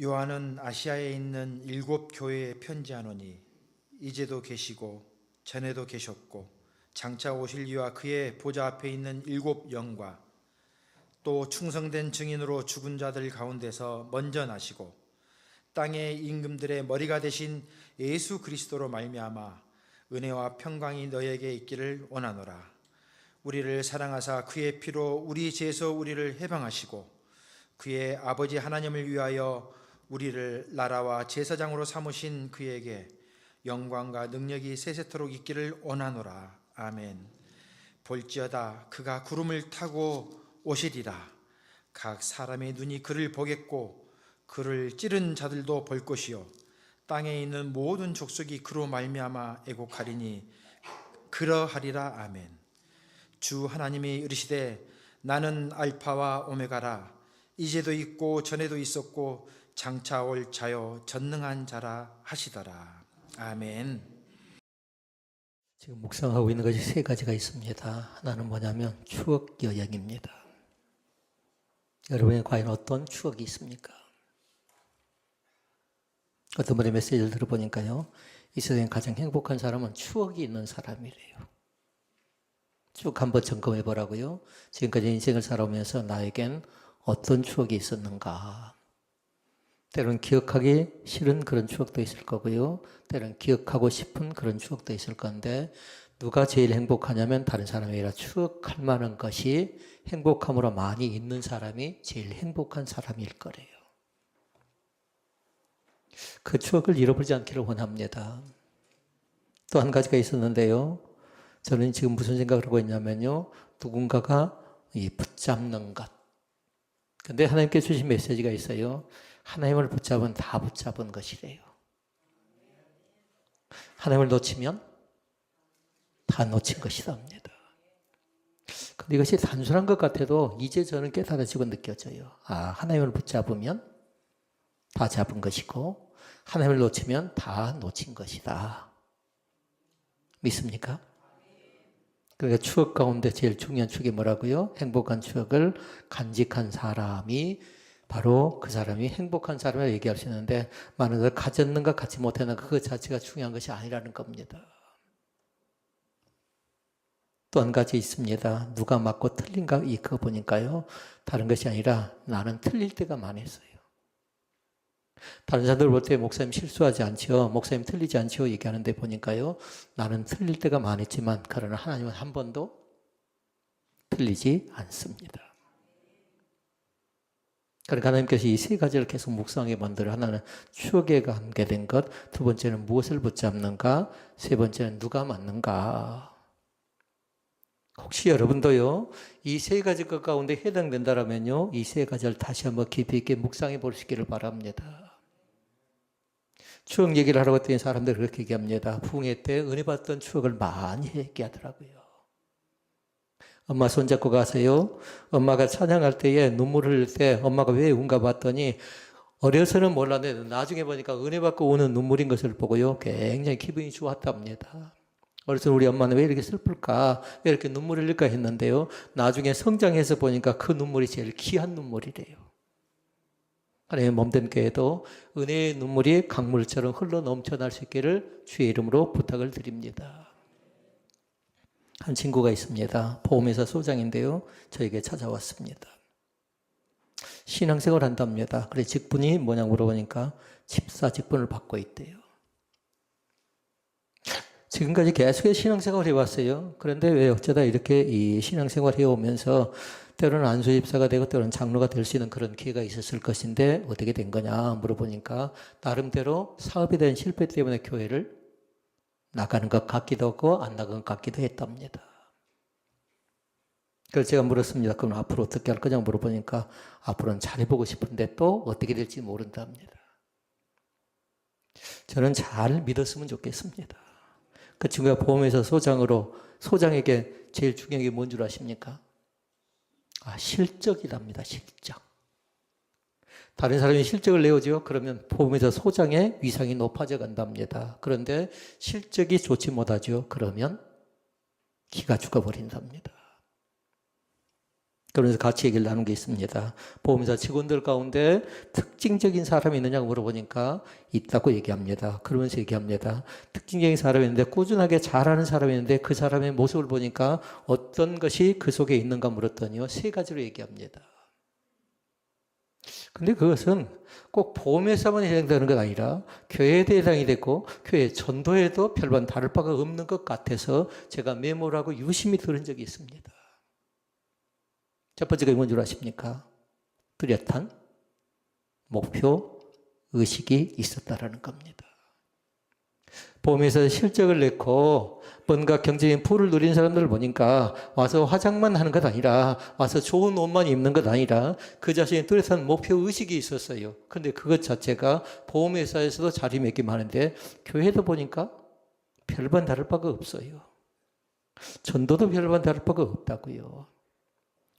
요한은 아시아에 있는 7 교회에 편지하노니 이제도 계시고 전에도 계셨고 장차 오실 이와 그의 보좌 앞에 있는 7 영과 또 충성된 증인으로 죽은 자들 가운데서 먼저 나시고 땅의 임금들의 머리가 되신 예수 그리스도로 말미암아 은혜와 평강이 너에게 있기를 원하노라. 우리를 사랑하사 그의 피로 우리 죄에서 우리를 해방하시고 그의 아버지 하나님을 위하여 우리를 나라와 제사장으로 삼으신 그에게 영광과 능력이 세세토록 있기를 원하노라. 아멘. 볼지어다 그가 구름을 타고 오시리라. 각 사람의 눈이 그를 보겠고 그를 찌른 자들도 볼 것이요 땅에 있는 모든 족속이 그로 말미암아 애곡하리니 그러하리라. 아멘. 주 하나님이 이르시되 나는 알파와 오메가라. 이제도 있고 전에도 있었고 장차 올 자요 전능한 자라 하시더라. 아멘. 지금 묵상하고 있는 것이 3가지가 있습니다. 하나는 뭐냐면 추억 여행입니다. 여러분의 과연 어떤 추억이 있습니까? 어떤 분의 메시지를 들어보니까요, 이 세상에 가장 행복한 사람은 추억이 있는 사람이래요. 쭉 한번 점검해 보라고요. 지금까지 인생을 살아오면서 나에겐 어떤 추억이 있었는가. 때로는 기억하기 싫은 그런 추억도 있을 거고요. 때로는 기억하고 싶은 그런 추억도 있을 건데 누가 제일 행복하냐면 다른 사람이 아니라 추억할 만한 것이 행복함으로 많이 있는 사람이 제일 행복한 사람일 거래요. 그 추억을 잃어버리지 않기를 원합니다. 또 한 가지가 있었는데요. 저는 지금 무슨 생각을 하고 있냐면요. 누군가가 붙잡는 것. 근데 하나님께 주신 메시지가 있어요. 하나님을 붙잡은 다 붙잡은 것이래요. 하나님을 놓치면 다 놓친 것이랍니다. 근데 이것이 단순한 것 같아도 이제 저는 깨달아지고 느껴져요. 하나님을 붙잡으면 다 잡은 것이고 하나님을 놓치면 다 놓친 것이다. 믿습니까? 그러니까 추억 가운데 제일 중요한 추억이 뭐라고요? 행복한 추억을 간직한 사람이 바로 그 사람이 행복한 사람이라고 얘기할 수 있는데 많은 걸 가졌는가 갖지 못했는가 그 자체가 중요한 것이 아니라는 겁니다. 또 한 가지 있습니다. 누가 맞고 틀린가 그거 보니까요. 다른 것이 아니라 나는 틀릴 때가 많았어요. 다른 사람들 볼 때 목사님 실수하지 않죠. 목사님 틀리지 않죠. 얘기하는데 보니까요. 나는 틀릴 때가 많았지만 그러나 하나님은 한 번도 틀리지 않습니다. 그러니까 하나님께서 이 3가지를 계속 묵상하게 만들어 하나는 추억에 관계된 것, 2번째는 무엇을 붙잡는가, 3번째는 누가 맞는가. 혹시 여러분도요, 이 3가지 것 가운데 해당된다면요, 이 3가지를 다시 한번 깊이 있게 묵상해 보시기를 바랍니다. 추억 얘기를 하라고 했더니 사람들이 그렇게 얘기합니다. 부흥회 때 은혜 받던 추억을 많이 얘기하더라고요. 엄마 손잡고 가세요. 엄마가 찬양할 때에 눈물을 흘릴 때 엄마가 왜 운가 봤더니 어려서는 몰랐는데 나중에 보니까 은혜 받고 우는 눈물인 것을 보고요. 굉장히 기분이 좋았답니다. 어려서 우리 엄마는 왜 이렇게 슬플까? 왜 이렇게 눈물을 흘릴까 했는데요. 나중에 성장해서 보니까 그 눈물이 제일 귀한 눈물이래요. 하나님의 몸된 교회도 은혜의 눈물이 강물처럼 흘러 넘쳐날 수 있기를 주의 이름으로 부탁을 드립니다. 한 친구가 있습니다. 보험회사 소장인데요. 저에게 찾아왔습니다. 신앙생활을 한답니다. 그래 직분이 뭐냐고 물어보니까 집사 직분을 받고 있대요. 지금까지 계속해서 신앙생활을 해왔어요. 그런데 왜 어쩌다 이렇게 이 신앙생활을 해오면서 때로는 안수집사가 되고 때로는 장로가 될 수 있는 그런 기회가 있었을 것인데 어떻게 된 거냐 물어보니까 나름대로 사업에 대한 실패 때문에 교회를 나가는 것 같기도 하고 안 나간 것 같기도 했답니다. 그래서 제가 물었습니다. 그럼 앞으로 어떻게 할 거냐고 물어보니까 앞으로는 잘해보고 싶은데 또 어떻게 될지 모른답니다. 저는 잘 믿었으면 좋겠습니다. 그 친구가 보험회사 소장에게 제일 중요한 게 뭔 줄 아십니까? 실적이랍니다. 실적. 다른 사람이 실적을 내오죠. 그러면 보험회사 소장의 위상이 높아져 간답니다. 그런데 실적이 좋지 못하죠. 그러면 기가 죽어버린답니다. 그러면서 같이 얘기를 나눈 게 있습니다. 보험회사 직원들 가운데 특징적인 사람이 있느냐고 물어보니까 있다고 얘기합니다. 그러면서 얘기합니다. 특징적인 사람이 있는데 꾸준하게 잘하는 사람이 있는데 그 사람의 모습을 보니까 어떤 것이 그 속에 있는가 물었더니요. 3가지로 얘기합니다. 근데 그것은 꼭 보험회사만 해당되는 것 아니라 교회에도 해당이 되고 교회 전도에도 별반 다를 바가 없는 것 같아서 제가 메모를 하고 유심히 들은 적이 있습니다. 첫 번째가 뭔 줄 아십니까? 뚜렷한 목표, 의식이 있었다라는 겁니다. 보험회사에서 실적을 내고 뭔가 경제적인 부를 누린 사람들을 보니까 와서 화장만 하는 것 아니라 와서 좋은 옷만 입는 것 아니라 그 자신의 뚜렷한 목표 의식이 있었어요. 그런데 그것 자체가 보험회사에서도 자리매김 하는데 교회도 보니까 별반 다를 바가 없어요. 전도도 별반 다를 바가 없다고요.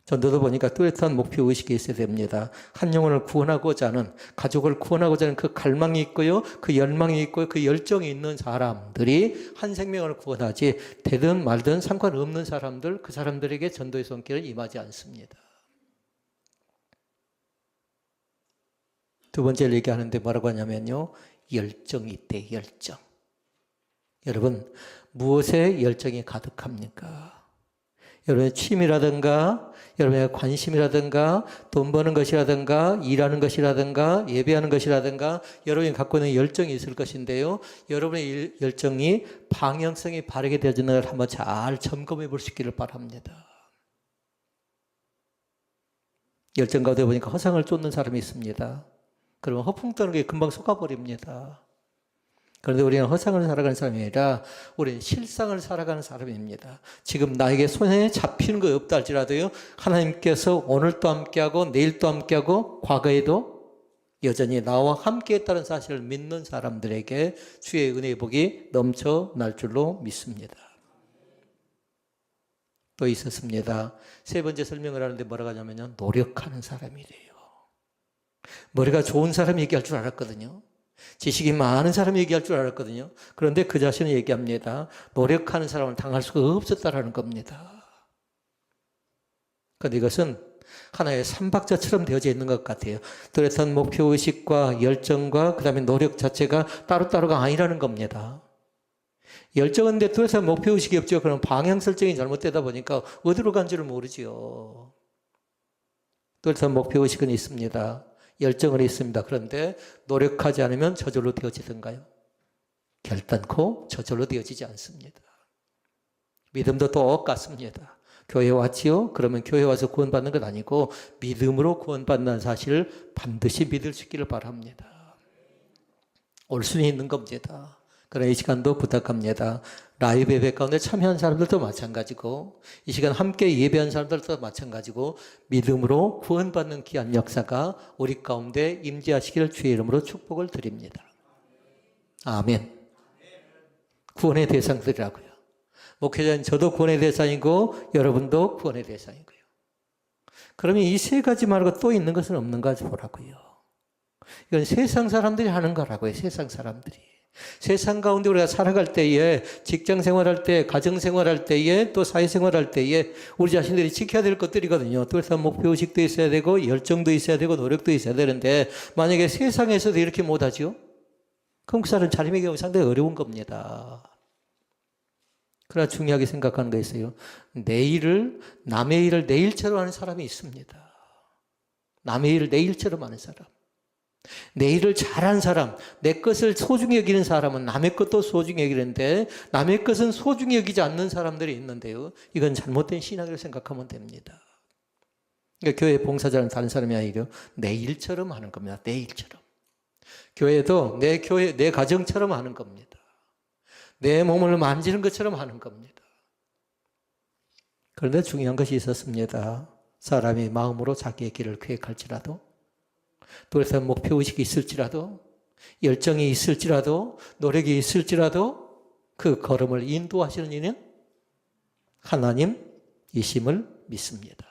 전도도 보니까 뚜렷한 목표 의식이 있어야 됩니다. 한 영혼을 구원하고자 하는, 가족을 구원하고자 하는 그 갈망이 있고요. 그 열망이 있고요. 그 열정이 있는 사람들이 한 생명을 구원하지 되든 말든 상관없는 사람들, 그 사람들에게 전도의 손길은 임하지 않습니다. 두 번째를 얘기하는데 뭐라고 하냐면요. 열정이 있대, 열정. 여러분, 무엇에 열정이 가득합니까? 여러분의 취미라든가 여러분의 관심이라든가 돈 버는 것이라든가 일하는 것이라든가 예배하는 것이라든가 여러분이 갖고 있는 열정이 있을 것인데요. 여러분의 열정이 방향성이 바르게 되어지는 걸 한번 잘 점검해 볼 수 있기를 바랍니다. 열정 가운데 보니까 허상을 쫓는 사람이 있습니다. 그러면 허풍 떠는 게 금방 속아버립니다. 그런데 우리는 허상을 살아가는 사람이 아니라 우리는 실상을 살아가는 사람입니다. 지금 나에게 손에 잡히는 거 없다 할지라도요. 하나님께서 오늘도 함께하고 내일도 함께하고 과거에도 여전히 나와 함께했다는 사실을 믿는 사람들에게 주의 은혜의 복이 넘쳐날 줄로 믿습니다. 또 있었습니다. 3번째 설명을 하는데 뭐라고 하냐면요. 노력하는 사람이래요. 머리가 좋은 사람이 얘기할 줄 알았거든요. 지식이 많은 사람이 얘기할 줄 알았거든요. 그런데 그 자신은 얘기합니다. 노력하는 사람을 당할 수가 없었다라는 겁니다. 그런데 이것은 하나의 삼박자처럼 되어져 있는 것 같아요. 뚜렷한 목표의식과 열정과 그 다음에 노력 자체가 따로따로가 아니라는 겁니다. 열정은 데 뚜렷한 목표의식이 없죠. 그럼 방향 설정이 잘못되다 보니까 어디로 간지를 모르지요. 뚜렷한 목표의식은 있습니다. 열정은 있습니다. 그런데 노력하지 않으면 저절로 되어지던가요? 결단코 저절로 되어지지 않습니다. 믿음도 똑같습니다. 교회 왔지요? 그러면 교회 와서 구원받는 건 아니고 믿음으로 구원받는 사실을 반드시 믿을 수 있기를 바랍니다. 올 수는 있는 겁니다. 그러나 이 시간도 부탁합니다. 라이브 예배 가운데 참여한 사람들도 마찬가지고 이 시간 함께 예배한 사람들도 마찬가지고 믿음으로 구원받는 귀한 역사가 우리 가운데 임재하시기를 주의 이름으로 축복을 드립니다. 아멘. 구원의 대상들이라고요. 목회자는 저도 구원의 대상이고 여러분도 구원의 대상이고요. 그러면 이 3가지 말고 또 있는 것은 없는가 보라고요. 이건 세상 사람들이 하는 거라고요. 세상 사람들이. 세상 가운데 우리가 살아갈 때에 직장 생활할 때, 가정 생활할 때에 또 사회 생활할 때에 우리 자신들이 지켜야 될 것들이거든요. 뚜렷한 목표의식도 있어야 되고 열정도 있어야 되고 노력도 있어야 되는데 만약에 세상에서도 이렇게 못하죠? 그럼 그 사람은 자리매김하기 상당히 어려운 겁니다. 그러나 중요하게 생각하는 거 있어요. 내일을 남의 일을 내일처럼 하는 사람이 있습니다. 남의 일을 내일처럼 하는 사람. 내 일을 잘하는 사람, 내 것을 소중히 여기는 사람은 남의 것도 소중히 여기는데 남의 것은 소중히 여기지 않는 사람들이 있는데요. 이건 잘못된 신학을 생각하면 됩니다. 그러니까 교회 봉사자는 다른 사람이 아니라 내 일처럼 하는 겁니다. 내 일처럼. 교회도 내 교회, 내 가정처럼 하는 겁니다. 내 몸을 만지는 것처럼 하는 겁니다. 그런데 중요한 것이 있었습니다. 사람이 마음으로 자기의 길을 계획할지라도 뚜렷한 목표의식이 있을지라도 열정이 있을지라도 노력이 있을지라도 그 걸음을 인도하시는 이는 하나님이심을 믿습니다.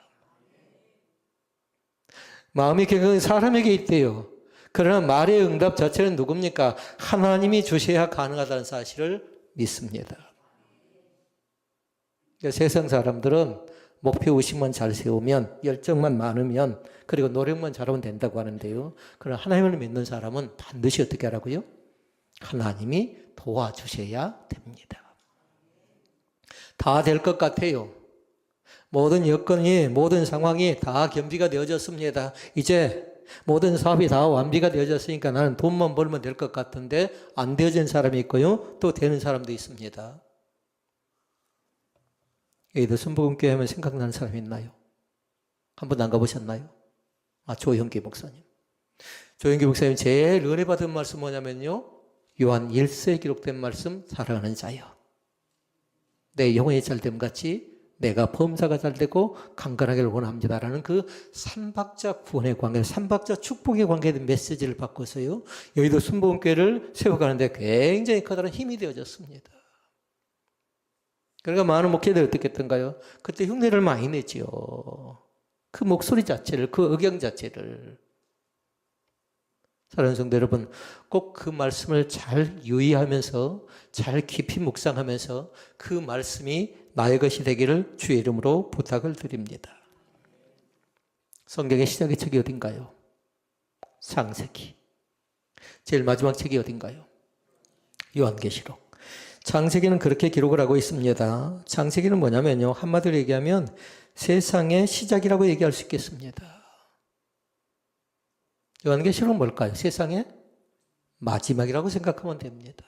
마음의 경영은 사람에게 있대요. 그러나 말의 응답 자체는 누굽니까? 하나님이 주셔야 가능하다는 사실을 믿습니다. 그러니까 세상 사람들은 목표의식만 잘 세우면, 열정만 많으면, 그리고 노력만 잘하면 된다고 하는데요. 그러나 하나님을 믿는 사람은 반드시 어떻게 하라고요? 하나님이 도와주셔야 됩니다. 다 될 것 같아요. 모든 여건이, 모든 상황이 다 겸비가 되어졌습니다. 이제 모든 사업이 다 완비가 되어졌으니까 나는 돈만 벌면 될 것 같은데 안 되어진 사람이 있고요. 또 되는 사람도 있습니다. 여기도 순복음교회 하면 생각나는 사람이 있나요? 한 번도 안 가보셨나요? 조영기 목사님. 조영기 목사님 제일 은혜 받은 말씀 뭐냐면요. 요한 1서에 기록된 말씀, 사랑하는 자여. 내 영혼이 잘됨 같이 내가 범사가 잘되고 강건하기를 원합니다라는 그 삼박자 구원의 관계, 삼박자 축복의 관계에 대한 메시지를 바꿔서요. 여의도 순복음교회를 세워가는데 굉장히 커다란 힘이 되어졌습니다. 그러니까 많은 목회자들이 어떻게 했던가요? 그때 흉내를 많이 내지요. 그 목소리 자체를, 그 억양 자체를. 사랑하는 성도 여러분, 꼭 그 말씀을 잘 유의하면서 잘 깊이 묵상하면서 그 말씀이 나의 것이 되기를 주의 이름으로 부탁을 드립니다. 성경의 시작의 책이 어딘가요? 창세기. 제일 마지막 책이 어딘가요? 요한계시록. 창세기는 그렇게 기록을 하고 있습니다. 창세기는 뭐냐면요. 한마디로 얘기하면 세상의 시작이라고 얘기할 수 있겠습니다. 요한계시록은 뭘까요? 세상의 마지막이라고 생각하면 됩니다.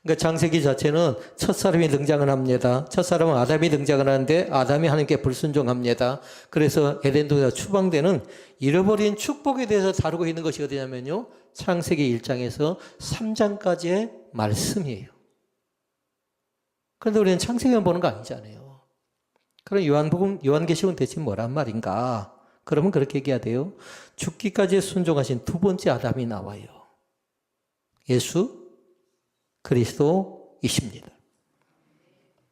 그러니까 창세기 자체는 첫사람이 등장을 합니다. 첫사람은 아담이 등장을 하는데 아담이 하나님께 불순종합니다. 그래서 에덴 동산에서 추방되는 잃어버린 축복에 대해서 다루고 있는 것이 어디냐면요. 창세기 1장에서 3장까지의 말씀이에요. 그런데 우리는 창세기만 보는 거 아니잖아요. 그럼 요한계시록은 대체 뭐란 말인가? 그러면 그렇게 얘기해야 돼요. 죽기까지 순종하신 두 번째 아담이 나와요. 예수 그리스도이십니다.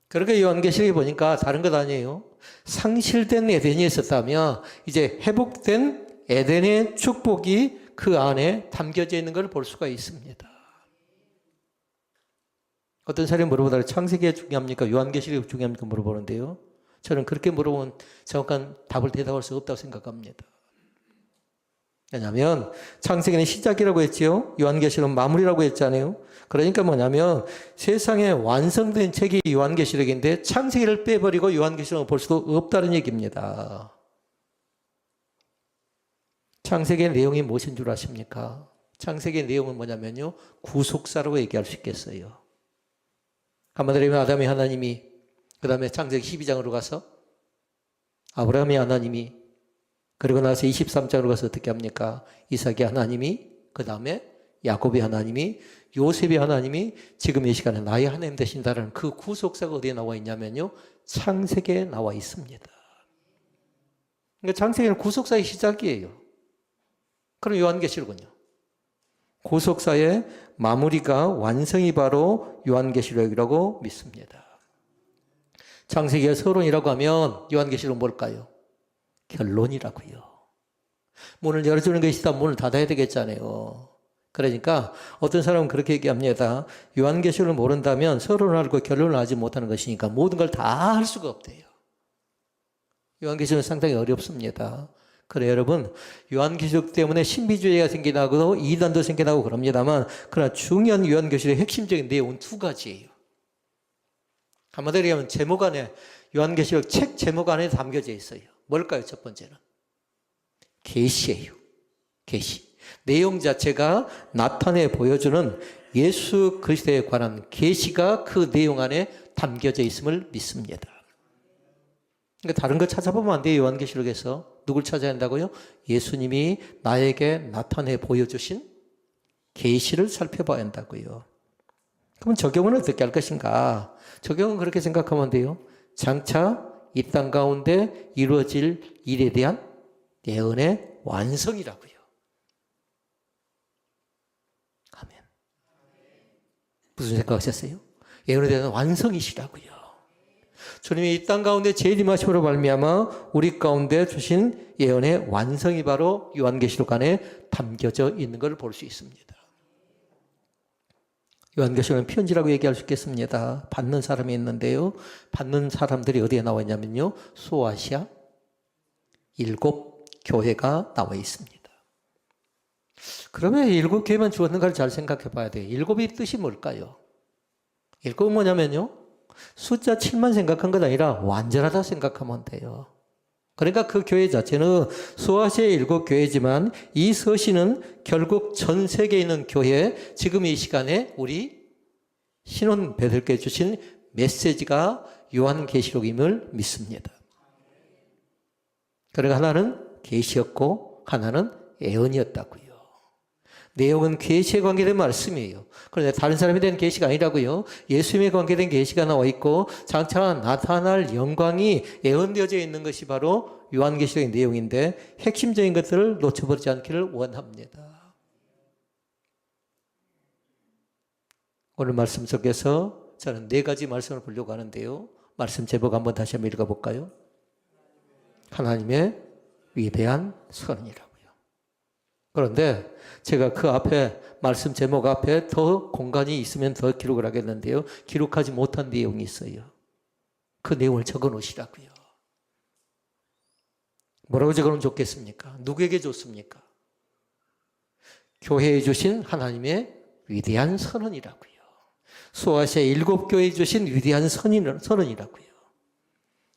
그러니까 요한계시록에 보니까 다른 것 아니에요. 상실된 에덴이 있었다면 이제 회복된 에덴의 축복이 그 안에 담겨져 있는 걸 볼 수가 있습니다. 어떤 사람이 물어보다가 창세기가 중요합니까? 요한계시록이 중요합니까? 물어보는데요. 저는 그렇게 물어보면 정확한 답을 대답할 수 없다고 생각합니다. 왜냐하면 창세기는 시작이라고 했지요. 요한계시록은 마무리라고 했잖아요. 그러니까 뭐냐면 세상에 완성된 책이 요한계시록인데 창세기를 빼버리고 요한계시록을 볼 수도 없다는 얘기입니다. 창세기의 내용이 무엇인 줄 아십니까? 창세기의 내용은 뭐냐면요. 구속사라고 얘기할 수 있겠어요. 한마디로 하면 아담의 하나님이 그 다음에 창세기 12장으로 가서 아브라함의 하나님이 그리고 나서 23장으로 가서 어떻게 합니까? 이삭의 하나님이 그 다음에 야곱의 하나님이 요셉의 하나님이 지금 이 시간에 나의 하나님 되신다는 그 구속사가 어디에 나와 있냐면요. 창세기에 나와 있습니다. 그러니까 창세기는 구속사의 시작이에요. 그럼 요한계시록은요? 구속사의 마무리가 완성이 바로 요한계시록이라고 믿습니다. 창세기가 서론이라고 하면 요한계시록은 뭘까요? 결론이라고요. 문을 열어주는 것이다. 문을 닫아야 되겠잖아요. 그러니까 어떤 사람은 그렇게 얘기합니다. 요한계시록을 모른다면 서론을 알고 결론을 알지 못하는 것이니까 모든 걸 다 할 수가 없대요. 요한계시록은 상당히 어렵습니다. 그래 여러분, 요한계시록 때문에 신비주의가 생겨나고 이단도 생겨나고 그럽니다만 그러나 중요한 요한계시록의 핵심적인 내용은 두 가지예요. 한마디로 얘기하면 제목 안에 요한계시록 책 제목 안에 담겨져 있어요. 뭘까요? 첫 번째는 계시예요. 계시. 내용 자체가 나타내 보여주는 예수 그리스도에 관한 계시가 그 내용 안에 담겨져 있음을 믿습니다. 그러니까 다른 거 찾아보면 안 돼요. 요한계시록에서 누굴 찾아야 한다고요? 예수님이 나에게 나타내 보여주신 계시를 살펴봐야 한다고요. 그럼 적용은 어떻게 할 것인가? 적용은 그렇게 생각하면 돼요. 장차 이 땅 가운데 이루어질 일에 대한 예언의 완성이라고요. 아멘. 무슨 생각하셨어요? 예언에 대한 완성이시라고요. 주님이 이 땅 가운데 재림하심으로 말미암아 우리 가운데 주신 예언의 완성이 바로 요한계시록 안에 담겨져 있는 걸 볼 수 있습니다. 요한계시록은 편지라고 얘기할 수 있겠습니다. 받는 사람이 있는데요. 받는 사람들이 어디에 나와 있냐면요. 소아시아 7 교회가 나와 있습니다. 그러면 7 교회만 주었는가를 잘 생각해 봐야 돼요. 7의 뜻이 뭘까요? 7은 뭐냐면요. 숫자 7만 생각한 것 아니라 완전하다 생각하면 돼요. 그러니까 그 교회 자체는 소아시아의 7 교회지만 이 서신은 결국 전 세계에 있는 교회, 지금 이 시간에 우리 신혼배들께 주신 메시지가 요한계시록임을 믿습니다. 그러니까 하나는 계시였고 하나는 예언이었다고요. 내용은 계시에 관계된 말씀이에요. 그런데 다른 사람에 대한 계시가 아니라고요. 예수님에 관계된 계시가 나와 있고 장차 나타날 영광이 예언되어져 있는 것이 바로 요한계시록의 내용인데 핵심적인 것들을 놓쳐버리지 않기를 원합니다. 오늘 말씀 속에서 저는 4가지 말씀을 보려고 하는데요. 말씀 제목 한번 다시 한번 읽어볼까요? 하나님의 위대한 선이라고요. 그런데 제가 그 앞에 말씀 제목 앞에 더 공간이 있으면 더 기록을 하겠는데요. 기록하지 못한 내용이 있어요. 그 내용을 적어 놓으시라고요. 뭐라고 적어 놓으면 좋겠습니까? 누구에게 좋습니까? 교회에 주신 하나님의 위대한 선언이라고요. 소아시아 7 교회에 주신 위대한 선언이라고요.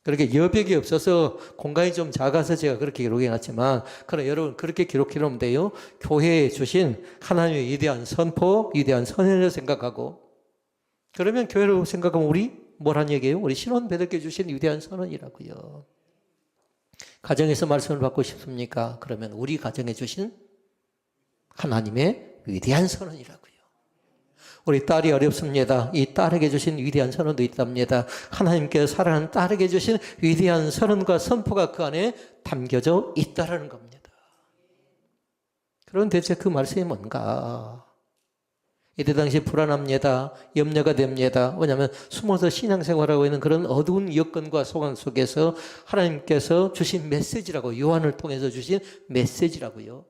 그렇게 여백이 없어서 공간이 좀 작아서 제가 그렇게 기록해놨지만, 그럼 여러분 그렇게 기록해놓으면 돼요. 교회에 주신 하나님의 위대한 선포, 위대한 선언을 생각하고, 그러면 교회로 생각하면 우리 뭐란 얘기예요? 우리 신혼배들께 주신 위대한 선언이라고요. 가정에서 말씀을 받고 싶습니까? 그러면 우리 가정에 주신 하나님의 위대한 선언이라고요. 우리 딸이 어렵습니다. 이 딸에게 주신 위대한 선언도 있답니다. 하나님께서 사랑하는 딸에게 주신 위대한 선언과 선포가 그 안에 담겨져 있다라는 겁니다. 그럼 대체 그 말씀이 뭔가? 이때 당시 불안합니다. 염려가 됩니다. 왜냐하면 숨어서 신앙생활하고 있는 그런 어두운 여건과 소강 속에서 하나님께서 주신 메시지라고, 요한을 통해서 주신 메시지라고요.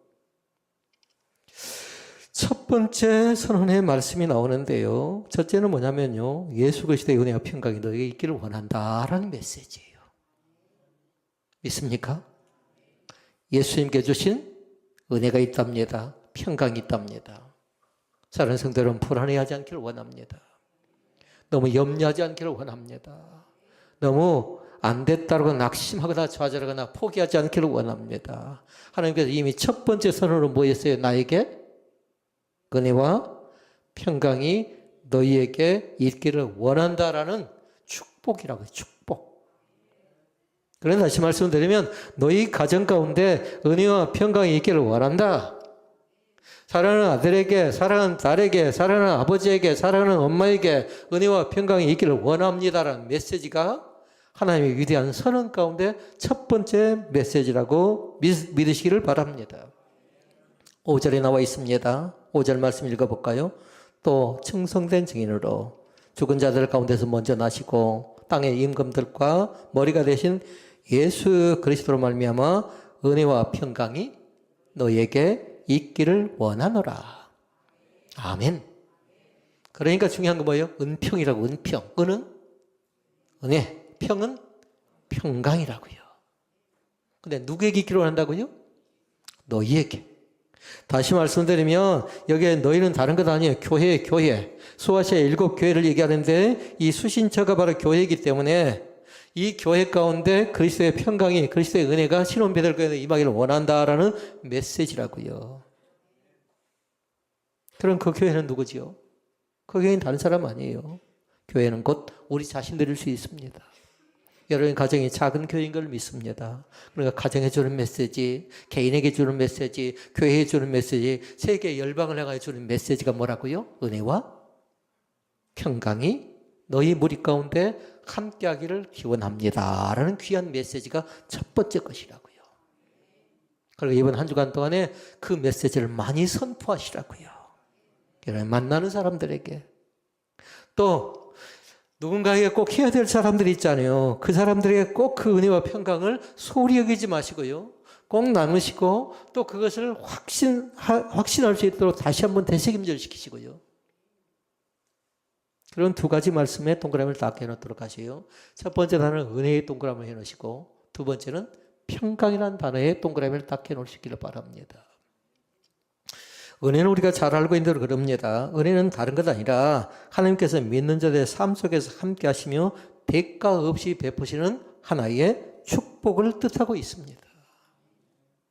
첫 번째 선언의 말씀이 나오는데요. 첫째는 뭐냐면요. 예수 그리스도의 은혜와 평강이 너에게 있기를 원한다라는 메시지예요. 믿습니까? 예수님께 주신 은혜가 있답니다. 평강이 있답니다. 사랑하는 성도 여러분, 불안해하지 않기를 원합니다. 너무 염려하지 않기를 원합니다. 너무 안 됐다고 낙심하거나 좌절하거나 포기하지 않기를 원합니다. 하나님께서 이미 첫 번째 선언으로 뭐 했어요? 나에게 은혜와 평강이 너희에게 있기를 원한다라는 축복이라고 해요. 축복. 그래서 다시 말씀드리면 너희 가정 가운데 은혜와 평강이 있기를 원한다. 사랑하는 아들에게, 사랑하는 딸에게, 사랑하는 아버지에게, 사랑하는 엄마에게 은혜와 평강이 있기를 원합니다라는 메시지가 하나님의 위대한 선언 가운데 첫 번째 메시지라고 믿으시기를 바랍니다. 5절에 나와 있습니다. 5절 말씀 읽어볼까요? 또 청성된 증인으로 죽은 자들 가운데서 먼저 나시고 땅의 임금들과 머리가 되신 예수 그리스도로 말미암아 은혜와 평강이 너에게 있기를 원하노라. 아멘. 그러니까 중요한 건 뭐예요? 은평이라고. 은평. 은은 은혜, 평은 평강이라고요. 근데 누구에게 있기를 원한다고요? 너희에게. 다시 말씀드리면 여기에 너희는 다른 것 아니에요. 교회. 소아시아 7 교회를 얘기하는데 이 수신처가 바로 교회이기 때문에 이 교회 가운데 그리스도의 평강이, 그리스도의 은혜가 신혼배들교회에 임하기를 원한다라는 메시지라고요. 그럼 그 교회는 누구지요? 그 교회는 다른 사람 아니에요. 교회는 곧 우리 자신들일 수 있습니다. 여러분 가정이 작은 교회인 걸 믿습니다. 그러니까 가정에 주는 메시지, 개인에게 주는 메시지, 교회에 주는 메시지, 세계 열방을 향하여 주는 메시지가 뭐라고요? 은혜와 평강이 너희 무리 가운데 함께하기를 기원합니다 라는 귀한 메시지가 첫 번째 것이라고요. 그리고 이번 한 주간 동안에 그 메시지를 많이 선포하시라고요. 여러분 만나는 사람들에게, 또 누군가에게 꼭 해야 될 사람들이 있잖아요. 그 사람들에게 꼭 그 은혜와 평강을 소홀히 여기지 마시고요. 꼭 나누시고 또 그것을 확신할 수 있도록 다시 한번 되새김질 시키시고요. 그런 두 가지 말씀에 동그라미를 딱 해놓도록 하세요. 첫 번째 단어는 은혜의 동그라미를 해놓으시고 두 번째는 평강이라는 단어에 동그라미를 딱 해놓으시기를 바랍니다. 은혜는 우리가 잘 알고 있는 대로 그럽니다. 은혜는 다른 것 아니라 하나님께서 믿는 자들의 삶 속에서 함께 하시며 대가 없이 베푸시는 하나의 축복을 뜻하고 있습니다.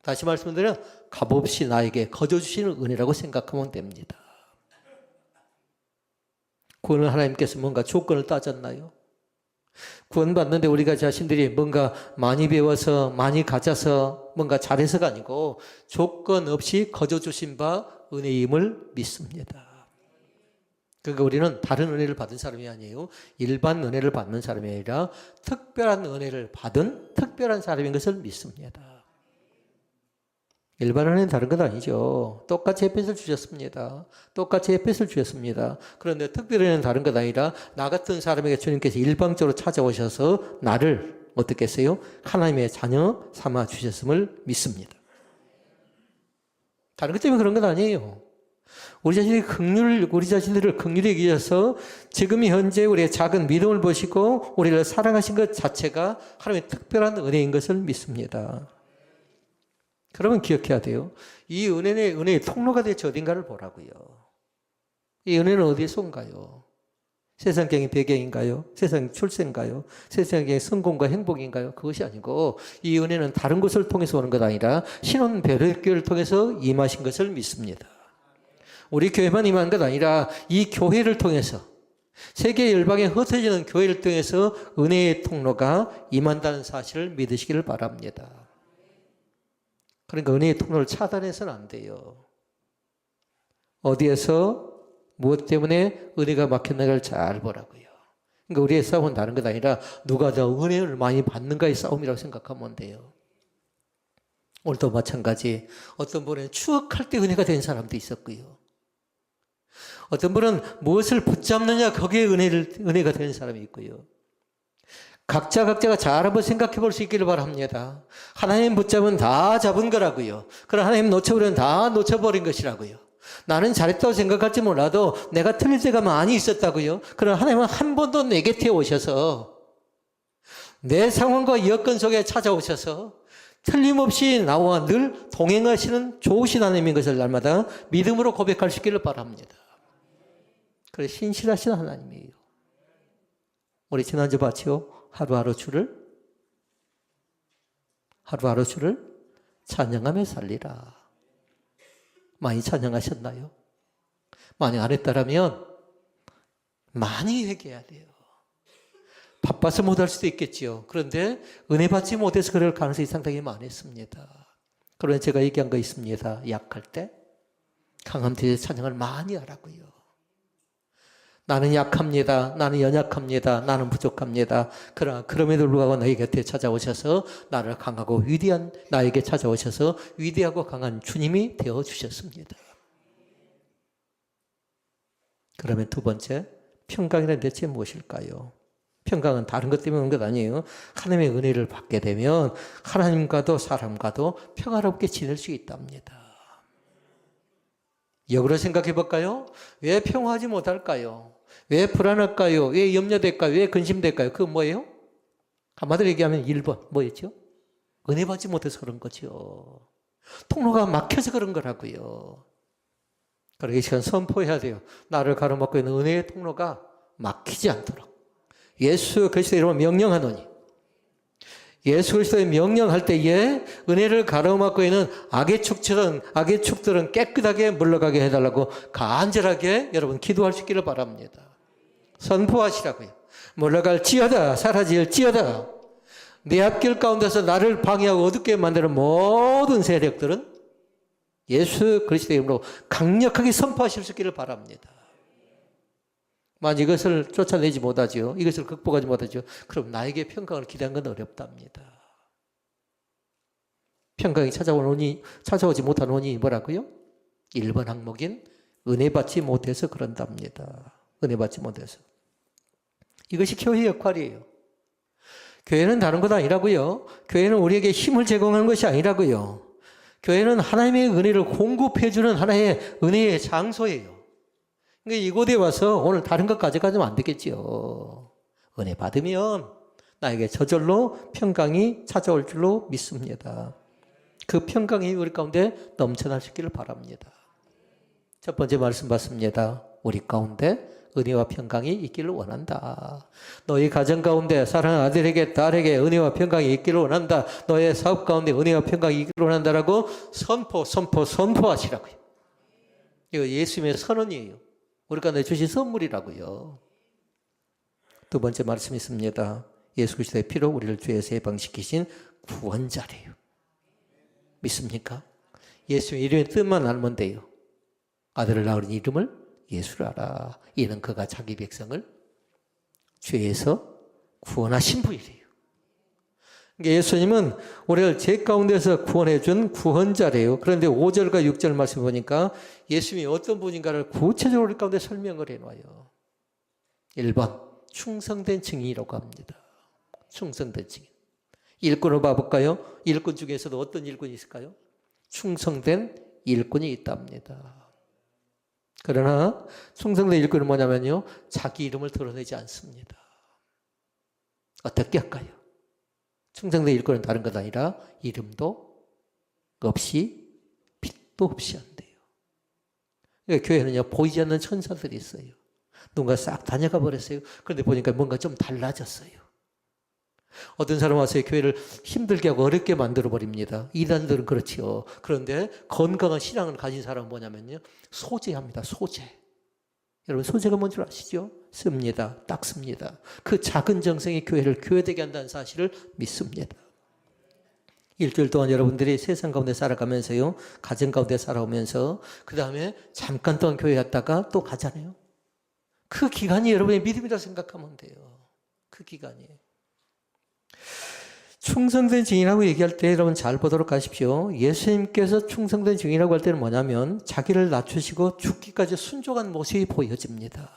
다시 말씀드리면 값없이 나에게 거저 주시는 은혜라고 생각하면 됩니다. 구원을 하나님께서 뭔가 조건을 따졌나요? 구원받는데 우리가 자신들이 뭔가 많이 배워서 많이 가져서 뭔가 잘해서가 아니고 조건 없이 거저 주신 바 은혜임을 믿습니다. 그러니까 우리는 다른 은혜를 받은 사람이 아니에요. 일반 은혜를 받는 사람이 아니라 특별한 은혜를 받은 특별한 사람인 것을 믿습니다. 일반 은혜는 다른 것 아니죠. 똑같이 햇빛을 주셨습니다. 똑같이 햇빛을 주셨습니다. 그런데 특별 은혜는 다른 것 아니라 나 같은 사람에게 주님께서 일방적으로 찾아오셔서 나를 어떻게 했어요? 하나님의 자녀 삼아 주셨음을 믿습니다. 다른 것 때문에 그런 건 아니에요. 우리 자신들을 긍휼히 여기셔서 지금 현재 우리의 작은 믿음을 보시고 우리를 사랑하신 것 자체가 하나님의 특별한 은혜인 것을 믿습니다. 그러면 기억해야 돼요. 이 은혜의 통로가 대체 어딘가를 보라고요. 이 은혜는 어디에서 온가요? 세상적인 배경인가요? 세상 출세인가요? 세상의 성공과 행복인가요? 그것이 아니고 이 은혜는 다른 곳을 통해서 오는 것 아니라 신혼 배려교회를 통해서 임하신 것을 믿습니다. 우리 교회만 임한 것 아니라 이 교회를 통해서 세계 열방에 흩어지는 교회를 통해서 은혜의 통로가 임한다는 사실을 믿으시기를 바랍니다. 그러니까 은혜의 통로를 차단해서는 안 돼요. 어디에서 무엇 때문에 은혜가 막혔는가를 잘 보라고요. 그러니까 우리의 싸움은 다른 것 아니라 누가 더 은혜를 많이 받는가의 싸움이라고 생각하면 돼요. 오늘도 마찬가지. 어떤 분은 추억할 때 은혜가 된 사람도 있었고요. 어떤 분은 무엇을 붙잡느냐 거기에 은혜가 된 사람이 있고요. 각자가 잘 한번 생각해 볼 수 있기를 바랍니다. 하나님 붙잡으면 다 잡은 거라고요. 그럼 하나님 놓쳐버리면 다 놓쳐버린 것이라고요. 나는 잘했다고 생각할지 몰라도 내가 틀릴 때가 많이 있었다고요. 그럼 하나님은 한 번도 내 곁에 오셔서 내 상황과 여건 속에 찾아오셔서 틀림없이 나와 늘 동행하시는 좋으신 하나님인 것을 날마다 믿음으로 고백할 수 있기를 바랍니다. 그래 신실하신 하나님이에요. 우리 지난주 봤죠? 하루하루 주를 찬양하며 살리라. 많이 찬양하셨나요? 많이 안 했다라면 많이 회개해야 돼요. 바빠서 못할 수도 있겠지요. 그런데 은혜 받지 못해서 그럴 가능성이 상당히 많았습니다. 그러나 제가 얘기한 거 있습니다. 약할 때 강함 뒤에 찬양을 많이 하라고요. 나는 약합니다. 나는 연약합니다. 나는 부족합니다. 그러나 그럼에도 불구하고 너희 곁에 찾아오셔서 나를 강하고 위대한 나에게 찾아오셔서 위대하고 강한 주님이 되어주셨습니다. 그러면 두 번째, 평강이란 대체 무엇일까요? 평강은 다른 것 때문에 온 것 아니에요. 하나님의 은혜를 받게 되면 하나님과도 사람과도 평화롭게 지낼 수 있답니다. 역으로 생각해 볼까요? 왜 평화하지 못할까요? 왜 불안할까요? 왜 염려될까요? 왜 근심될까요? 그건 뭐예요? 한마디로 얘기하면 1번 뭐였죠? 은혜 받지 못해서 그런 거죠. 통로가 막혀서 그런 거라고요. 그러기 시간 선포해야 돼요. 나를 가로막고 있는 은혜의 통로가 막히지 않도록 예수 그리스도의 이름으로 명령하노니 예수 그리스도의 명령할 때에 은혜를 가로막고 있는 악의 축들은 깨끗하게 물러가게 해달라고 간절하게 여러분 기도할 수 있기를 바랍니다. 선포하시라고요. 물러갈지어다 사라질지어다. 내 앞길 가운데서 나를 방해하고 어둡게 만드는 모든 세력들은 예수 그리스도의 이름으로 강력하게 선포하실 수 있기를 바랍니다. 만약 이것을 쫓아내지 못하죠. 이것을 극복하지 못하죠. 그럼 나에게 평강을 기대한 건 어렵답니다. 평강이 찾아오지 못한 원인이 뭐라고요? 1번 항목인 은혜 받지 못해서 그런답니다. 은혜 받지 못해서. 이것이 교회의 역할이에요. 교회는 다른 것 아니라고요. 교회는 우리에게 힘을 제공하는 것이 아니라고요. 교회는 하나님의 은혜를 공급해 주는 하나의 은혜의 장소예요. 그러니까 이곳에 와서 오늘 다른 것 가져가면 안 되겠지요. 은혜 받으면 나에게 저절로 평강이 찾아올 줄로 믿습니다. 그 평강이 우리 가운데 넘쳐나시기를 바랍니다. 첫 번째 말씀 받습니다. 우리 가운데 은혜와 평강이 있기를 원한다. 너희 가정 가운데 사랑하는 아들에게 딸에게 은혜와 평강이 있기를 원한다. 너의 사업 가운데 은혜와 평강이 있기를 원한다라고 선포하시라고요. 이거 예수님의 선언이에요. 우리가 내주신 선물이라고요. 두 번째 말씀이 있습니다. 예수 그리스도의 피로 우리를 죄에서 해방시키신 구원자래요. 믿습니까? 예수의 이름의 뜻만 알면 돼요. 아들을 낳은 이름을 예수라라. 이는 그가 자기 백성을 죄에서 구원하신 분이래요. 예수님은 우리를 죄 가운데서 구원해 준 구원자래요. 그런데 5절과 6절 말씀 보니까 예수님이 어떤 분인가를 구체적으로 우리 가운데 설명을 해놔요. 1번 충성된 증인이라고 합니다. 충성된 증인. 일꾼을 봐볼까요? 일꾼 중에서도 어떤 일꾼이 있을까요? 충성된 일꾼이 있답니다. 그러나 충성된 일꾼은 뭐냐면요, 자기 이름을 드러내지 않습니다. 어떻게 할까요? 충성된 일꾼은 다른 것 아니라 이름도 없이 빛도 없이 한대요. 그러니까 교회는요, 보이지 않는 천사들이 있어요. 누군가 싹 다녀가 버렸어요. 그런데 보니까 뭔가 좀 달라졌어요. 어떤 사람 와서 교회를 힘들게 하고 어렵게 만들어 버립니다. 이단들은 그렇지요. 그런데 건강한 신앙을 가진 사람은 뭐냐면요, 소재합니다. 소재. 여러분 소재가 뭔지 아시죠? 씁니다. 닦습니다. 그 작은 정성이 교회를 교회되게 한다는 사실을 믿습니다. 일주일 동안 여러분들이 세상 가운데 살아가면서요, 가정 가운데 살아오면서 그 다음에 잠깐 동안 교회 갔다가 또 가잖아요. 그 기간이 여러분의 믿음이라고 생각하면 돼요. 그 기간이. 충성된 증인이라고 얘기할 때 여러분 잘 보도록 하십시오. 예수님께서 충성된 증인이라고 할 때는 뭐냐면 자기를 낮추시고 죽기까지 순종한 모습이 보여집니다.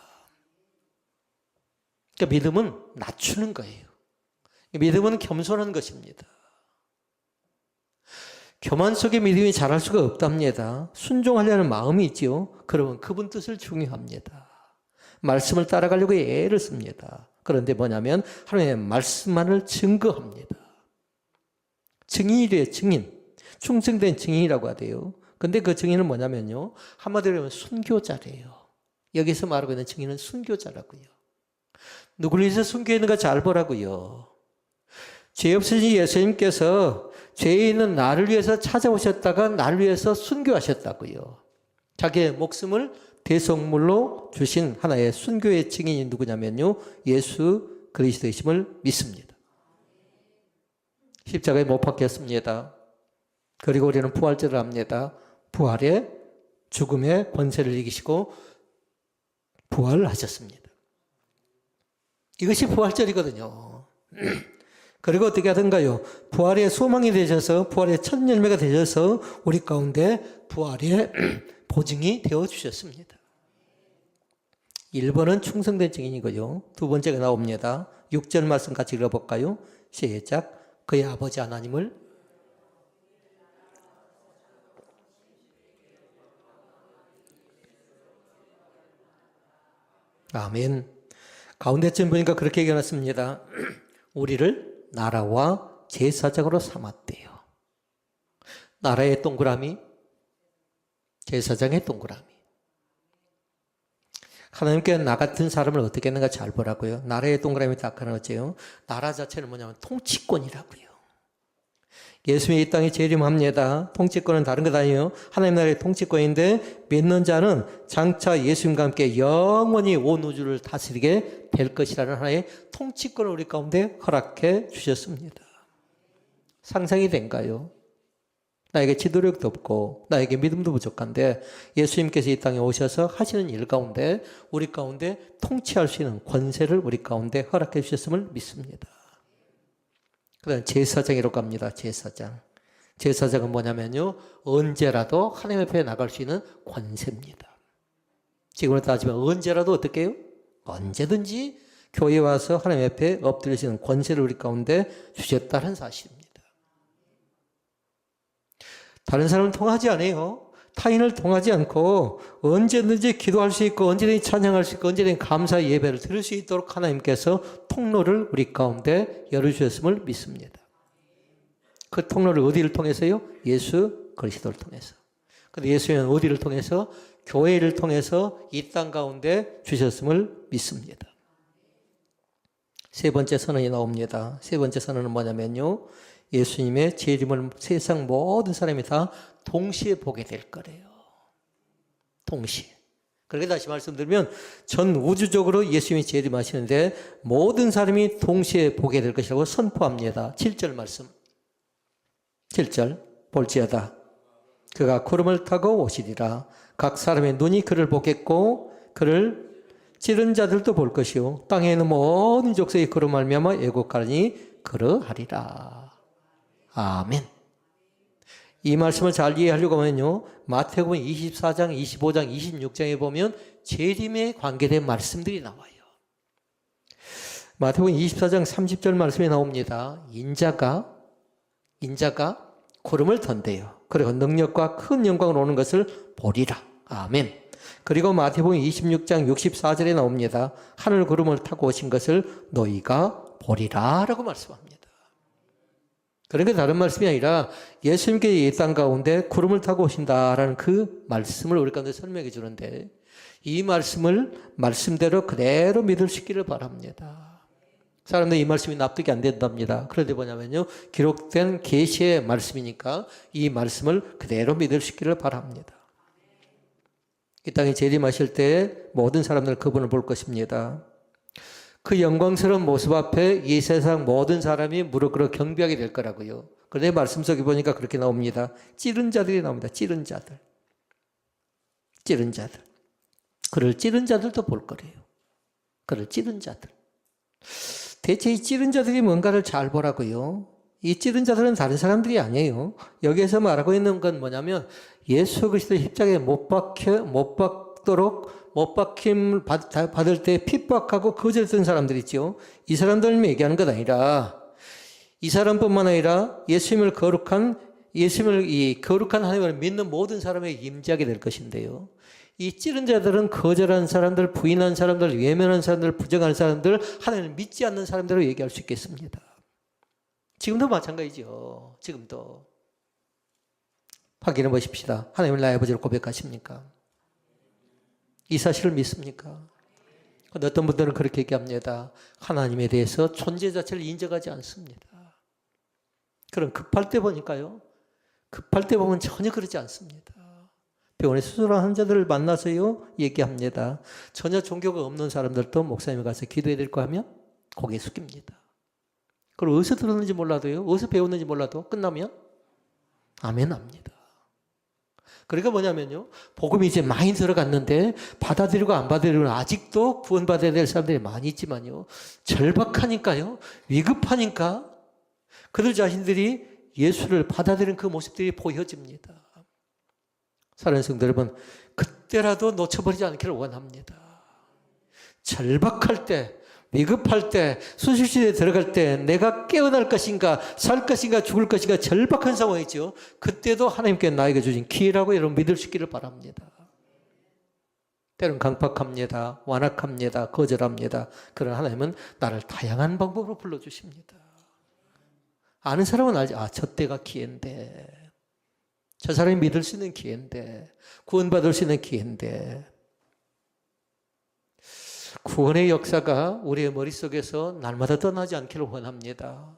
그러니까 믿음은 낮추는 거예요. 믿음은 겸손한 것입니다. 교만 속에 믿음이 자랄 수가 없답니다. 순종하려는 마음이 있지요. 그러면 그분 뜻을 중요합니다. 말씀을 따라가려고 애를 씁니다. 그런데 뭐냐면 하나님의 말씀만을 증거합니다. 증인이래요. 증인. 충성된 증인이라고 하대요. 근데 그 증인은 뭐냐면요, 한마디로 하면 순교자래요. 여기서 말하고 있는 증인은 순교자라고요. 누구를 위해서 순교했는가 잘 보라고요. 죄 없으신 예수님께서 죄에 있는 나를 위해서 찾아오셨다가 나를 위해서 순교하셨다고요. 자기의 목숨을 대속물로 주신 하나의 순교의 증인이 누구냐면요, 예수 그리스도이심을 믿습니다. 십자가에 못 박혔습니다. 그리고 우리는 부활절을 합니다. 부활의 죽음의 권세를 이기시고 부활을 하셨습니다. 이것이 부활절이거든요. 그리고 어떻게 하던가요? 부활의 소망이 되셔서 부활의 첫 열매가 되셔서 우리 가운데 부활의 보증이 되어주셨습니다. 1번은 충성된 증인이고요. 두 번째가 나옵니다. 6절 말씀 같이 읽어볼까요? 시작. 그의 아버지 하나님을 아멘. 가운데쯤 보니까 그렇게 얘기해놨습니다. 우리를 나라와 제사장으로 삼았대요. 나라의 동그라미, 제사장의 동그라미. 하나님께 나 같은 사람을 어떻게 했는가 잘 보라고요. 나라의 동그라미 딱 하는 거죠. 나라 자체는 뭐냐면 통치권이라고요. 예수님이 이 땅에 재림합니다. 통치권은 다른 것 아니에요. 하나님 나라의 통치권인데 믿는 자는 장차 예수님과 함께 영원히 온 우주를 다스리게 될 것이라는 하나의 통치권을 우리 가운데 허락해 주셨습니다. 상상이 된가요? 나에게 지도력도 없고 나에게 믿음도 부족한데 예수님께서 이 땅에 오셔서 하시는 일 가운데 우리 가운데 통치할 수 있는 권세를 우리 가운데 허락해 주셨음을 믿습니다. 그 다음에 제사장이라고 합니다. 제사장. 제사장은 뭐냐면요, 언제라도 하나님 앞에 나갈 수 있는 권세입니다. 지금으로 따지면 언제라도 어떻게 해요? 언제든지 교회에 와서 하나님 앞에 엎드릴 수 있는 권세를 우리 가운데 주셨다는 사실입니다. 다른 사람은 통하지 않아요. 타인을 통하지 않고 언제든지 기도할 수 있고 언제든지 찬양할 수 있고 언제든지 감사 예배를 드릴 수 있도록 하나님께서 통로를 우리 가운데 열어주셨음을 믿습니다. 그 통로를 어디를 통해서요? 예수 그리스도를 통해서. 근데 예수는 어디를 통해서? 교회를 통해서 이 땅 가운데 주셨음을 믿습니다. 세 번째 선언이 나옵니다. 세 번째 선언은 뭐냐면요. 예수님의 재림을 세상 모든 사람이 다 동시에 보게 될 거래요. 동시에. 그렇게 다시 말씀드리면 전 우주적으로 예수님이 재림하시는데 모든 사람이 동시에 보게 될 것이라고 선포합니다. 7절 말씀. 7절 볼지어다. 그가 구름을 타고 오시리라. 각 사람의 눈이 그를 보겠고 그를 찌른 자들도 볼 것이요 땅에 있는 모든 족속이 그로 말미암아 애곡하니 그러하리라. 아멘. 이 말씀을 잘 이해하려고 하면요. 마태복음 24장, 25장, 26장에 보면 재림에 관계된 말씀들이 나와요. 마태복음 24장 30절 말씀이 나옵니다. 인자가 구름을 턴대요. 그리고 능력과 큰 영광으로 오는 것을 보리라. 아멘. 그리고 마태복음 26장 64절에 나옵니다. 하늘 구름을 타고 오신 것을 너희가 보리라 라고 말씀합니다. 그러니까 다른 말씀이 아니라 예수님께서 이 땅 가운데 구름을 타고 오신다라는 그 말씀을 우리 가운데 설명해 주는데 이 말씀을 말씀대로 그대로 믿을 수 있기를 바랍니다. 사람들이 이 말씀이 납득이 안 된답니다. 그런데 뭐냐면요. 기록된 계시의 말씀이니까 이 말씀을 그대로 믿을 수 있기를 바랍니다. 이 땅에 재림하실 때 모든 사람들 그분을 볼 것입니다. 그 영광스러운 모습 앞에 이 세상 모든 사람이 무릎 꿇어 경배하게 될 거라고요. 그런데 말씀 속에 보니까 그렇게 나옵니다. 찌른 자들이 나옵니다. 찌른 자들. 찌른 자들. 그를 찌른 자들도 볼 거래요. 그를 찌른 자들. 대체 이 찌른 자들이 뭔가를 잘 보라고요. 이 찌른 자들은 다른 사람들이 아니에요. 여기에서 말하고 있는 건 뭐냐면 예수 그리스도 십자가에 못 박힘을 받을 때 핍박하고 거절했던 사람들 있죠. 이 사람들 얘기하는 것 아니라 이 사람뿐만 아니라 예수님을 거룩한 하나님을 믿는 모든 사람에게 임재하게 될 것인데요. 이 찌른 자들은 거절한 사람들, 부인한 사람들, 외면한 사람들, 부정한 사람들, 하나님을 믿지 않는 사람들로 얘기할 수 있겠습니다. 지금도 마찬가지죠. 지금도. 확인해 보십시다. 하나님을 나의 아버지로 고백하십니까? 이 사실을 믿습니까? 어떤 분들은 그렇게 얘기합니다. 하나님에 대해서 존재 자체를 인정하지 않습니다. 그럼 급할 때 보니까요. 급할 때 보면 전혀 그러지 않습니다. 병원에 수술한 환자들을 만나서요. 얘기합니다. 전혀 종교가 없는 사람들도 목사님에 가서 기도해야 될 거 하면 고개 숙입니다. 그걸 어디서 들었는지 몰라도요. 어디서 배웠는지 몰라도 끝나면 아멘 합니다. 그러니까 뭐냐면요. 복음이 이제 많이 들어갔는데 받아들이고 안 받아들이고 아직도 구원받아야 될 사람들이 많이 있지만요. 절박하니까요. 위급하니까 그들 자신들이 예수를 받아들이는 그 모습들이 보여집니다. 사랑하는 성도 여러분, 그때라도 놓쳐버리지 않기를 원합니다. 절박할 때, 위급할 때, 수술실에 들어갈 때 내가 깨어날 것인가, 살 것인가, 죽을 것인가 절박한 상황이죠. 그때도 하나님께 나에게 주신 기회라고 여러분 믿을 수 있기를 바랍니다. 때로는 강팍합니다. 완악합니다. 거절합니다. 그러나 하나님은 나를 다양한 방법으로 불러주십니다. 아는 사람은 알지. 저 때가 기회인데. 저 사람이 믿을 수 있는 기회인데. 구원받을 수 있는 기회인데. 구원의 역사가 우리의 머릿속에서 날마다 떠나지 않기를 원합니다.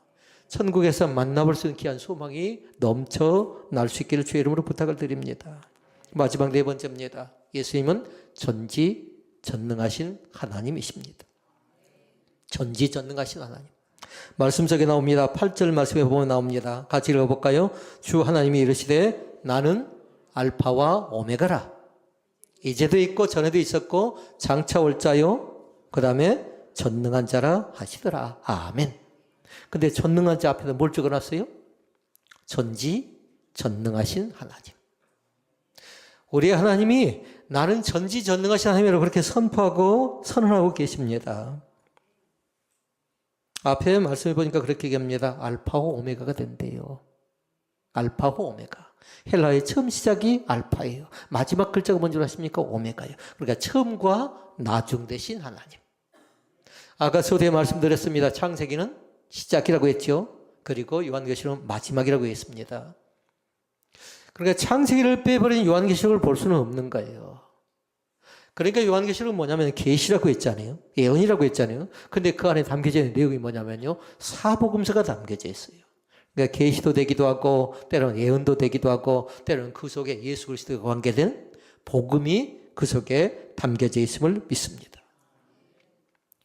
천국에서 만나볼 수 있는 귀한 소망이 넘쳐날 수 있기를 주의 이름으로 부탁을 드립니다. 마지막 네 번째입니다. 예수님은 전지전능하신 하나님이십니다. 전지전능하신 하나님. 말씀 속에 나옵니다. 8절 말씀에 보면 나옵니다. 같이 읽어볼까요? 주 하나님이 이르시되 나는 알파와 오메가라. 이제도 있고 전에도 있었고 장차 올 자요. 그 다음에 전능한 자라 하시더라. 아멘. 근데 전능한 자 앞에서 뭘 적어놨어요? 전지전능하신 하나님. 우리 하나님이 나는 전지전능하신 하나님이라고 그렇게 선포하고 선언하고 계십니다. 앞에 말씀해 보니까 그렇게 얘기합니다. 알파와 오메가가 된대요. 알파와 오메가. 헬라어의 처음 시작이 알파예요. 마지막 글자가 뭔지 아십니까? 오메가예요. 그러니까 처음과 나중 대신 하나님. 아까 서두에 말씀드렸습니다. 창세기는 시작이라고 했죠. 그리고 요한계시록은 마지막이라고 했습니다. 그러니까 창세기를 빼버린 요한계시록을 볼 수는 없는 거예요. 그러니까 요한계시록은 뭐냐면 계시라고 했잖아요. 예언이라고 했잖아요. 근데 그 안에 담겨져 있는 내용이 뭐냐면요. 사복음서가 담겨져 있어요. 그러니까 계시도 되기도 하고 때로는 예언도 되기도 하고 때로는 그 속에 예수 그리스도와 관계된 복음이 그 속에 담겨져 있음을 믿습니다.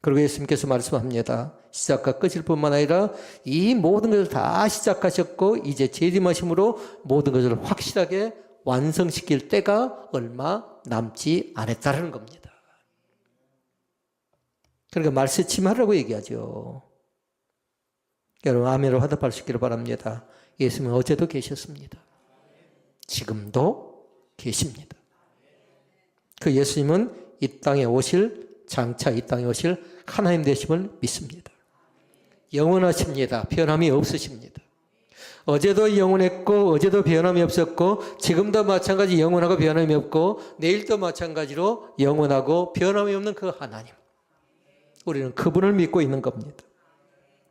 그리고 예수님께서 말씀합니다. 시작과 끝일 뿐만 아니라 이 모든 것을 다 시작하셨고 이제 재림하심으로 모든 것을 확실하게 완성시킬 때가 얼마 남지 않았다는 겁니다. 그러니까 말세침하라고 얘기하죠. 여러분 아멘으로 화답할 수 있기를 바랍니다. 예수님은 어제도 계셨습니다. 지금도 계십니다. 그 예수님은 이 땅에 오실 장차 이 땅에 오실 하나님 되심을 믿습니다. 영원하십니다. 변함이 없으십니다. 어제도 영원했고 어제도 변함이 없었고 지금도 마찬가지 영원하고 변함이 없고 내일도 마찬가지로 영원하고 변함이 없는 그 하나님. 우리는 그분을 믿고 있는 겁니다.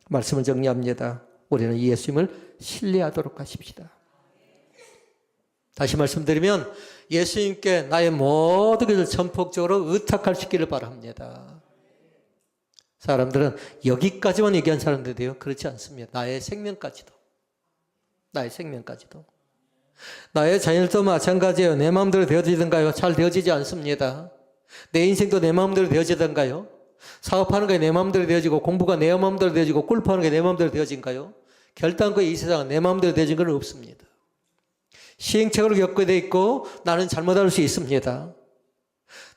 말씀을 정리합니다. 우리는 예수님을 신뢰하도록 하십시다. 다시 말씀드리면 예수님께 나의 모든 것을 전폭적으로 의탁할 수 있기를 바랍니다. 사람들은 여기까지만 얘기한 사람들이에요. 그렇지 않습니다. 나의 생명까지도. 나의 생명까지도. 나의 자녀도 마찬가지예요. 내 마음대로 되어지던가요? 잘 되어지지 않습니다. 내 인생도 내 마음대로 되어지던가요? 사업하는 게 내 마음대로 되어지고 공부가 내 마음대로 되어지고 골프하는 게 내 마음대로 되어진가요? 결단코 이 세상은 내 마음대로 되어진 건 없습니다. 시행착오를 겪게 돼 있고 나는 잘못할 수 있습니다.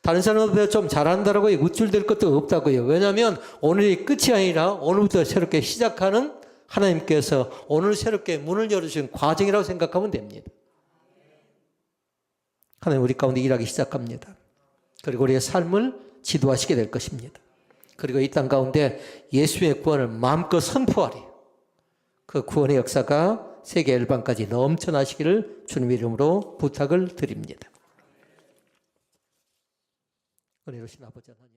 다른 사람보다 좀 잘한다라고 우쭐댈 것도 없다고요. 왜냐하면 오늘이 끝이 아니라 오늘부터 새롭게 시작하는 하나님께서 오늘 새롭게 문을 열어주신 과정이라고 생각하면 됩니다. 하나님 우리 가운데 일하기 시작합니다. 그리고 우리의 삶을 지도하시게 될 것입니다. 그리고 이 땅 가운데 예수의 구원을 마음껏 선포하리. 그 구원의 역사가 세계 열방까지 넘쳐나시기를 주님의 이름으로 부탁을 드립니다. 은혜로우신 아버지 하나님.